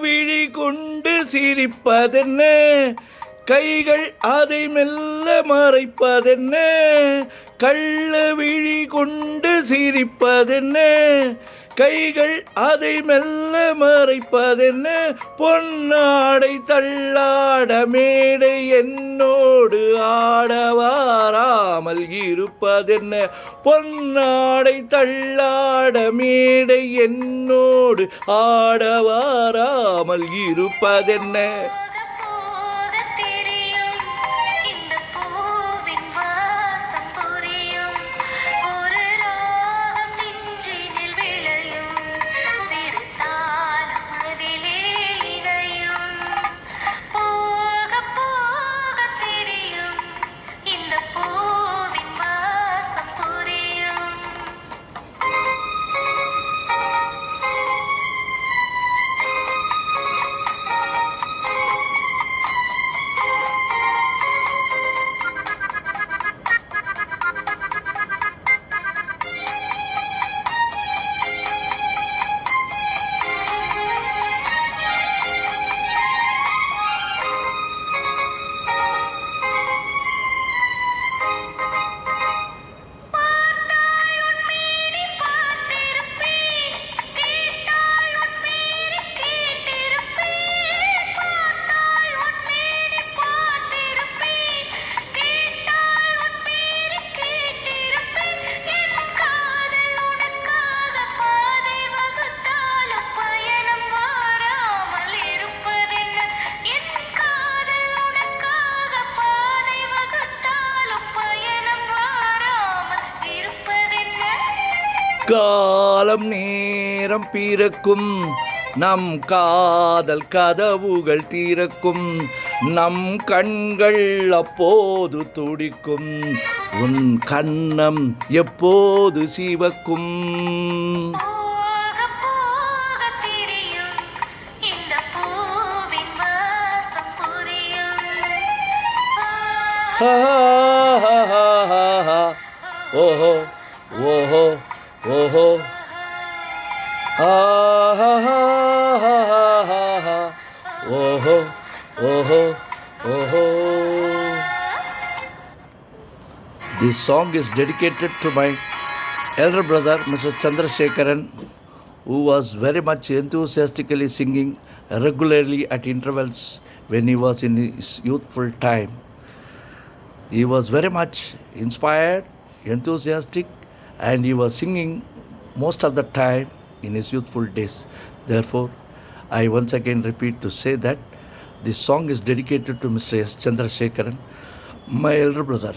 விழி கொண்டு சிரிப்பதென்ன, கைகள் அதை மெல்ல மறைப்பதென்ன. கள்ள விழி கொண்டு சிரிப்பதென்ன, கைகள் அதை மெல்ல மறைப்பதென்ன. பொன்னாடை தள்ளாட மேடை என்னோடு ஆடவாராமல் இருப்பதென்ன. பொன்னாடை தள்ளாட மேடை என்னோடு ஆடவாராமல் இருப்பதென்ன. காலம் நேரம் பிறக்கும், நம் காதல் கதவுகள் திறக்கும். நம் கண்கள் அப்போது துடிக்கும், உன் கண்ணம் எப்போது சிவக்கும். ஓஹோ ஓஹோ ஓஹோ ஓஹோ ஓஹோ ஓஹோ. This song is dedicated to my elder brother, Mr. Chandrasekharan, who was very much enthusiastically singing regularly at intervals when he was in his youthful time. He was very much inspired, enthusiastic, and he was singing most of the time in his youthful days. Therefore, I once again repeat to say that this song is dedicated to Mr. S. Chandrasekharan, my elder brother.